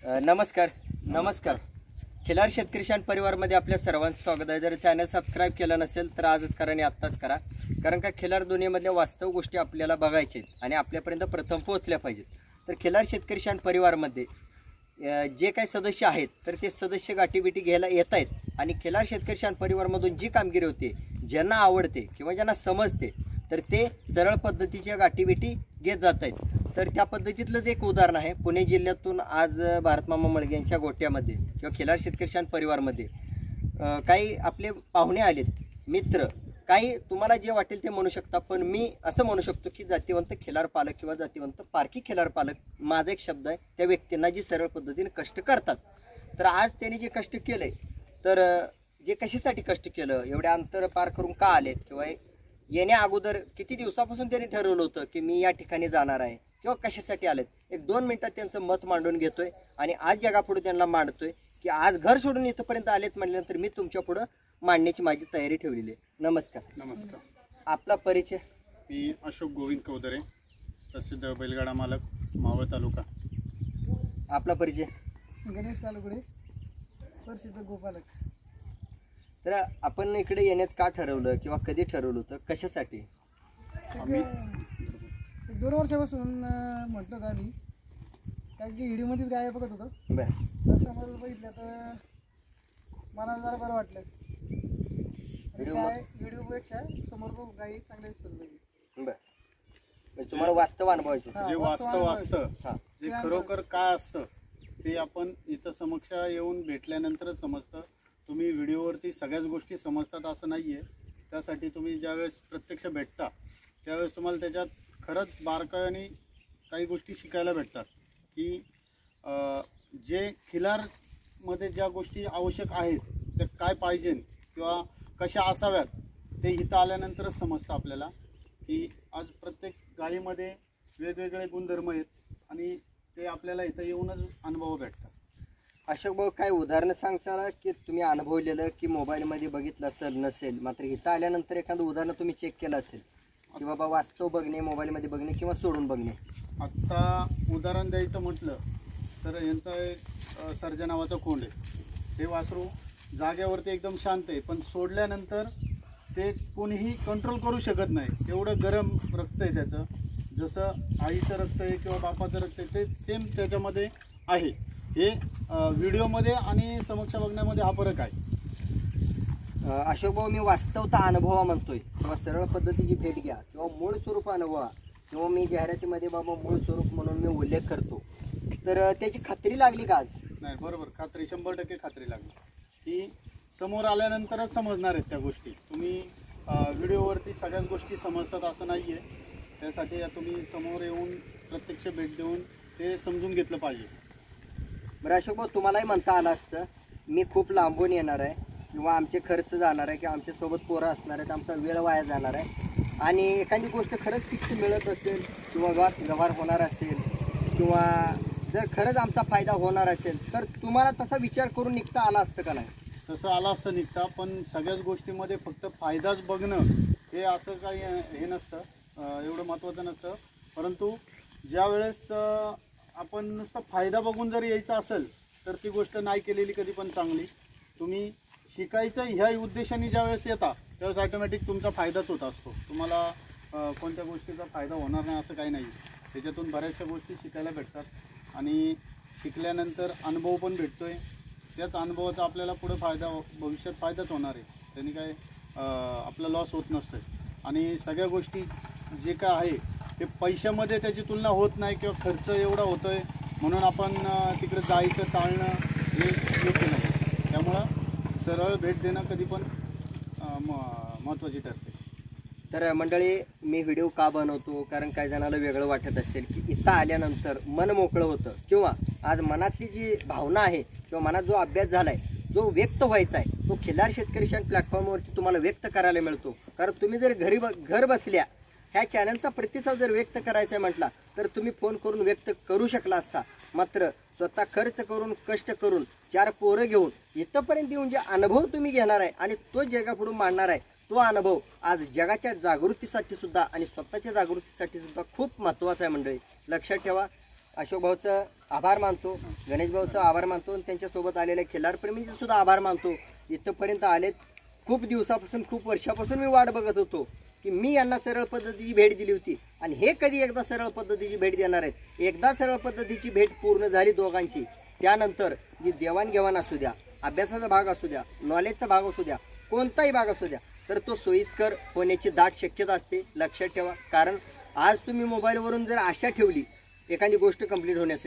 नमस्कार खिलार शेतकरी शान परिवारमध्ये आपल्या सर्वांचं स्वागत आहे। जर चॅनल सबस्क्राइब केलं नसेल तर आजच करा आणि आत्ताच करा, कारण का खिलार दुनियेमधल्या वास्तव गोष्टी आपल्याला बघायच्या आहेत आणि आपल्यापर्यंत प्रथम पोहोचल्या पाहिजेत। तर खिलार शेतकरी शान परिवारमध्ये जे काही सदस्य आहेत तर ते सदस्य गाठीबिटी घ्यायला येत आहेत आणि खिलार शेतकरी शान परिवारमधून जी कामगिरी होते, ज्यांना आवडते किंवा ज्यांना समजते तर ते सरळ पद्धतीच्या गाठीबिटी घेत जात आहेत। तर त्या पद्धतीतलंच एक उदाहरण आहे पुणे जिल्ह्यातून आज भारतमामा मळगे यांच्या गोट्यामध्ये किंवा खिलार शेतकरी शान परिवारमध्ये काही आपले पाहुणे आलेत, मित्र, काही तुम्हाला जे वाटेल ते म्हणू शकता, पण मी असं म्हणू शकतो की जातीवंत खिलार पालक किंवा जातीवंत पारखी खिलार पालक माझा एक शब्द आहे त्या व्यक्तींना जी सरळ पद्धतीने कष्ट करतात। तर आज त्यांनी जे कष्ट केले तर जे कशासाठी कष्ट केलं, एवढे अंतर पार करून का आलेत किंवा येण्या अगोदर किती दिवसापासून त्यांनी ठरवलं होतं की मी या ठिकाणी जाणार आहे किंवा कशासाठी आलेत, एक 2 मिनिटात त्यांचं मत मांडून घेतोय आणि आज जगापुढे त्यांना मांडतोय की आज घर सोडून इथपर्यंत आलेत म्हटल्यानंतर मी तुमच्या पुढे मांडण्याची माझी तयारी ठेवलेली आहे। नमस्कार। आपला परिचय? मी अशोक गोविंद कौदरे, प्रसिद्ध बैलगाडा मालक, मावळ तालुका। आपला परिचय? गणेश तालुकडे, प्रसिद्ध गोपालक। तर आपण इकडे येण्याचं का ठरवलं किंवा कधी ठरवलं होतं, कशासाठी? 2 वर्षापासून म्हटलं होतं आम्ही, कारण की व्हिडिओमध्येच गाय बघत होतो। तर समोर बघितलं तर मला जरा बरं वाटलं। व्हिडिओपेक्षा समोर बघ गाई चांगल्या दिसतात। म्हणजे तुम्हाला वास्तव अनुभवायचं, जे वास्तव असतं, जे खरोखर काय असतं ते आपण इथं समक्ष येऊन भेटल्यानंतरच समजतं। तुम्ही व्हिडिओवरती सगळ्याच गोष्टी समजतात असं नाहीये, त्यासाठी तुम्ही ज्यावेळेस प्रत्यक्ष भेटता त्यावेळेस तुम्हाला त्याच्यात खरंच बारकाईने काही गोष्टी शिकायला भेटतात की जे खिलारमध्ये ज्या गोष्टी आवश्यक आहेत त्या काय पाहिजे किंवा कशा असाव्यात ते इथं आल्यानंतरच समजतं आपल्याला की आज प्रत्येक गायीमध्ये वेगवेगळे गुणधर्म आहेत आणि ते आपल्याला इथं येऊनच अनुभव भेटतात। अशोक भाऊ, काय उदाहरणं सांगताना की तुम्ही अनुभवलेलं की मोबाईलमध्ये बघितलं असेल नसेल, मात्र इथं आल्यानंतर एखादं उदाहरण तुम्ही चेक केलं असेल की बाबा वास्तव बघणे, मोबाईलमध्ये बघणे किंवा सोडून बघणे? आत्ता उदाहरण द्यायचं म्हटलं तर यांचा एक सर्जा नावाचा खोंड आहे, हे वासरू जाग्यावरती एकदम शांत आहे, पण सोडल्यानंतर ते कोणीही कंट्रोल करू शकत नाही, एवढं गरम रक्त आहे त्याचं। जसं आईचं रक्त आहे किंवा बापाचं रक्त आहे ते सेम त्याच्यामध्ये आहे। हे व्हिडिओमध्ये आणि समक्ष बघण्यामध्ये हा फरक आहे। अशोक भाऊ, मी वास्तवता अनुभवा म्हणतोय किंवा सरळ पद्धतीची भेट घ्या किंवा मूळ स्वरूप अनुभवा किंवा मी जाहिरातीमध्ये बाबा मूळ स्वरूप म्हणून मी उल्लेख करतो, तर त्याची खात्री लागली का आज? नाही, बरोबर, खात्री 100% खात्री लागली की समोर आल्यानंतरच समजणार आहेत त्या गोष्टी। तुम्ही व्हिडिओवरती सगळ्याच गोष्टी समजतात असं नाही आहे, त्यासाठी तुम्ही समोर येऊन प्रत्यक्ष भेट देऊन ते समजून घेतलं पाहिजे। बरं अशोक भाऊ, तुम्हालाही म्हणता आलं असतं मी खूप लांबून येणार आहे किंवा आमचे खर्च जाणार आहे किंवा आमच्यासोबत पोरं असणार आहेत, आमचा वेळ वाया जाणार आहे आणि एखादी गोष्ट खरंच फिक्स मिळत असेल किंवा व्यवहार होणार असेल किंवा जर खरंच आमचा फायदा होणार असेल तर तुम्हाला तसा विचार करून निघता आला असतं का? नाही तसं आला असतं निघता, पण सगळ्याच गोष्टीमध्ये फक्त फायदाच बघणं हे असं काही हे नसतं, एवढं महत्त्वाचं नसतं। परंतु ज्या वेळेस आपण नुसतं फायदा बघून जर यायचं असेल तर ती गोष्ट नाही केलेली कधी पण चांगली। तुम्ही शिकायचं ह्या उद्देशाने ज्या वेळेस येता त्यावेळेस ऑटोमॅटिक तुमचा फायदाच होत असतो, तुम्हाला कोणत्या गोष्टीचा फायदा होणार नाही असं काही नाही। त्याच्यातून बऱ्याचशा गोष्टी शिकायला भेटतात आणि शिकल्यानंतर अनुभव पण भेटतो आहे, त्याच अनुभवाचा आपल्याला पुढे फायदा, भविष्यात फायदाच होणार आहे, त्यांनी काय आपला लॉस होत नसतं। आणि सगळ्या गोष्टी जे काय आहे ते पैशामध्ये त्याची तुलना होत नाही किंवा खर्च एवढा होतो आहे म्हणून आपण तिकडे जायचं टाळणं हे योग्य नाही। त्यामुळं सरळ भेट देणं कधी पण महत्त्वाची ठरते। तर मंडळी, मी व्हिडिओ का बनवतो, कारण काही जणाला वेगळं वाटत असेल की इथं आल्यानंतर मन मोकळं होतं किंवा आज मनातली जी भावना आहे किंवा मनात जो अभ्यास झाला आहे, जो व्यक्त व्हायचा आहे तो खिलार शेतकरी शान प्लॅटफॉर्मवरती तुम्हाला व्यक्त करायला मिळतो। कारण तुम्ही जर घर बसल्या ह्या चॅनलचा प्रतिसाद जर व्यक्त करायचा म्हटला तर तुम्ही फोन करून व्यक्त करू शकला असता, मात्र स्वतः खर्च करून कष्ट करून 4 पोरं घेऊन इथंपर्यंत येऊन जे अनुभव तुम्ही घेणार आहे आणि तो जगापुढून मांडणार आहे, तो अनुभव आज जगाच्या जागृतीसाठी सुद्धा आणि स्वतःच्या जागृतीसाठी सुद्धा खूप महत्त्वाचा आहे। मंडळी लक्षात ठेवा, अशोक भाऊचं आभार मानतो, गणेश भाऊचं आभार मानतो आणि त्यांच्यासोबत आलेल्या खिल्लारप्रेमींचे सुद्धा आभार मानतो. इथंपर्यंत आलेत. खूप दिवसापासून, खूप वर्षापासून मी वाट बघत होतो की मी यांना सरळ पद्धतीची भेट दिली होती आणि हे कधी एकदा सरळ पद्धतीची भेट देणार आहेत. एकदा सरळ पद्धतीची भेट पूर्ण झाली दोघांची, त्यानंतर जी देवाणघेवाण असू द्या, अभ्यासाचा भाग असू द्या, नॉलेजचा भाग असू द्या, कोणताही भाग असू द्या, तर तो सोयीस्कर होण्याची दाट शक्यता असते. लक्षात ठेवा. कारण आज तुम्ही मोबाईलवरून जर आशा ठेवली एखादी गोष्ट कंप्लीट होण्यासाठी,